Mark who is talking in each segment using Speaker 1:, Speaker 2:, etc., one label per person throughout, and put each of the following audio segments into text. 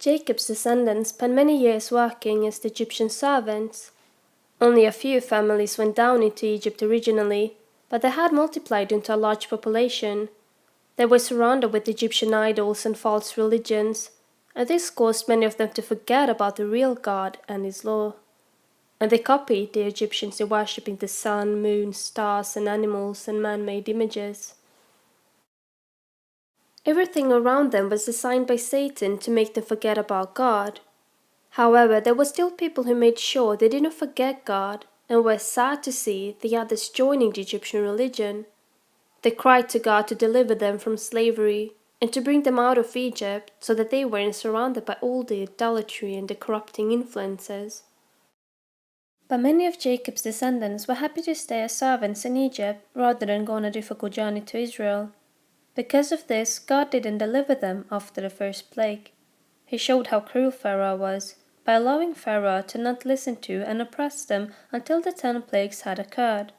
Speaker 1: Jacob's descendants spent many years working as the Egyptian servants. Only a few families went down into Egypt originally, but they had multiplied into a large population. They were surrounded with Egyptian idols and false religions, and this caused many of them to forget about the real God and His law. And they copied the Egyptians in worshipping the sun, moon, stars, and animals and man-made images. Everything around them was designed by Satan to make them forget about God. However, there were still people who made sure they did not forget God and were sad to see the others joining the Egyptian religion. They cried to God to deliver them from slavery and to bring them out of Egypt so that they weren't surrounded by all the idolatry and the corrupting influences. But many of Jacob's descendants were happy to stay as servants in Egypt rather than go on a difficult journey to Israel. Because of this, God didn't deliver them after the first plague. He showed how cruel Pharaoh was by allowing Pharaoh to not listen to and oppress them until the 10 plagues had occurred.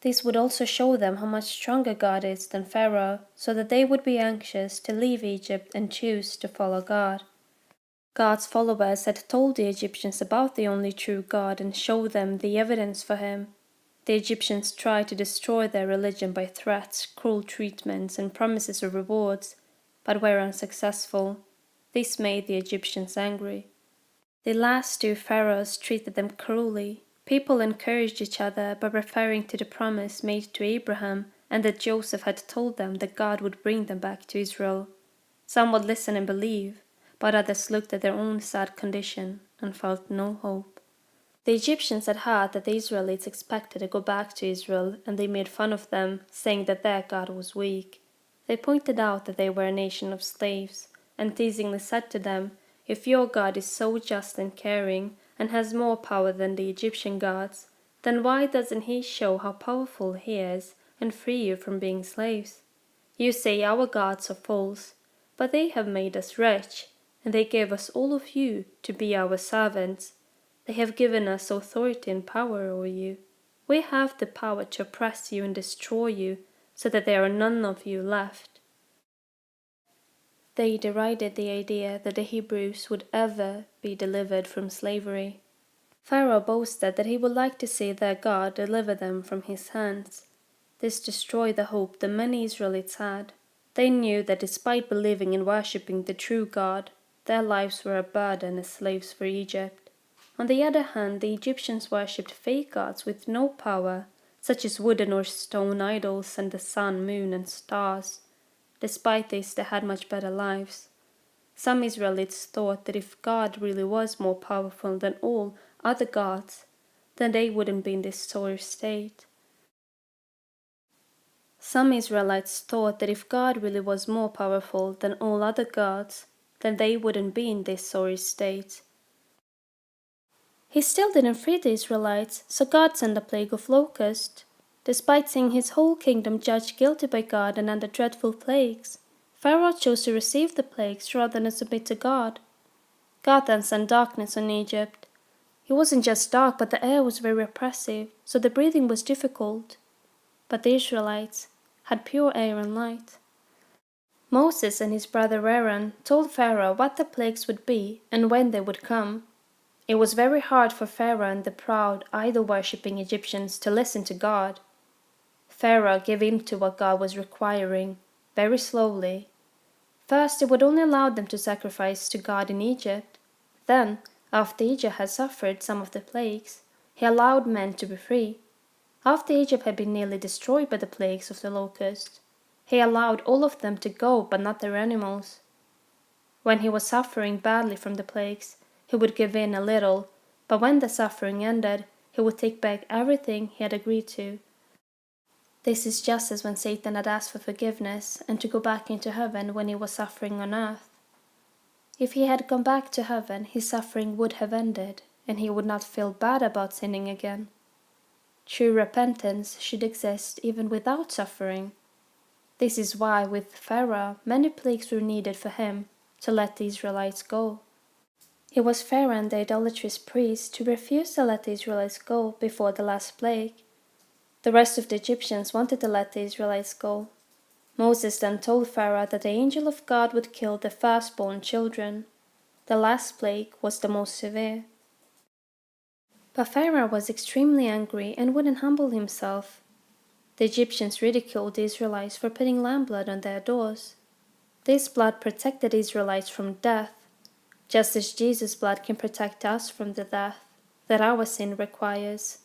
Speaker 1: This would also show them how much stronger God is than Pharaoh, so that they would be anxious to leave Egypt and choose to follow God. God's followers had told the Egyptians about the only true God and showed them the evidence for Him. The Egyptians tried to destroy their religion by threats, cruel treatments, and promises of rewards, but were unsuccessful. This made the Egyptians angry. The last 2 pharaohs treated them cruelly. People encouraged each other by referring to the promise made to Abraham and that Joseph had told them that God would bring them back to Israel. Some would listen and believe, but others looked at their own sad condition and felt no hope. The Egyptians had heard that the Israelites expected to go back to Israel, and they made fun of them, saying that their God was weak. They pointed out that they were a nation of slaves, and teasingly said to them, "If your God is so just and caring, and has more power than the Egyptian gods, then why doesn't He show how powerful He is and free you from being slaves? You say our gods are false, but they have made us rich, and they gave us all of you to be our servants. They have given us authority and power over you. We have the power to oppress you and destroy you, so that there are none of you left." They derided the idea that the Hebrews would ever be delivered from slavery. Pharaoh boasted that he would like to see their God deliver them from his hands. This destroyed the hope that many Israelites had. They knew that despite believing and worshipping the true God, their lives were a burden as slaves for Egypt. On the other hand, the Egyptians worshipped fake gods with no power, such as wooden or stone idols and the sun, moon, and stars. Despite this, they had much better lives. Some Israelites thought that if God really was more powerful than all other gods, then they wouldn't be in this sorry state. Some Israelites thought that if God really was more powerful than all other gods, then they wouldn't be in this sorry state. He still didn't free the Israelites, so God sent a plague of locusts. Despite seeing his whole kingdom judged guilty by God and under dreadful plagues, Pharaoh chose to receive the plagues rather than submit to God. God then sent darkness on Egypt. It wasn't just dark, but the air was very oppressive, so the breathing was difficult. But the Israelites had pure air and light. Moses and his brother Aaron told Pharaoh what the plagues would be and when they would come. It was very hard for Pharaoh and the proud, idol-worshipping Egyptians to listen to God. Pharaoh gave in to what God was requiring, very slowly. First, he would only allow them to sacrifice to God in Egypt. Then, after Egypt had suffered some of the plagues, he allowed men to be free. After Egypt had been nearly destroyed by the plagues of the locusts, he allowed all of them to go, but not their animals. When he was suffering badly from the plagues, he would give in a little, but when the suffering ended, he would take back everything he had agreed to. This is just as when Satan had asked for forgiveness and to go back into heaven when he was suffering on earth. If he had gone back to heaven, his suffering would have ended, and he would not feel bad about sinning again. True repentance should exist even without suffering. This is why, with Pharaoh, many plagues were needed for him to let the Israelites go. It was Pharaoh and the idolatrous priests who refused to let the Israelites go before the last plague. The rest of the Egyptians wanted to let the Israelites go. Moses then told Pharaoh that the angel of God would kill the firstborn children. The last plague was the most severe. But Pharaoh was extremely angry and wouldn't humble himself. The Egyptians ridiculed the Israelites for putting lamb blood on their doors. This blood protected the Israelites from death, just as Jesus' blood can protect us from the death that our sin requires.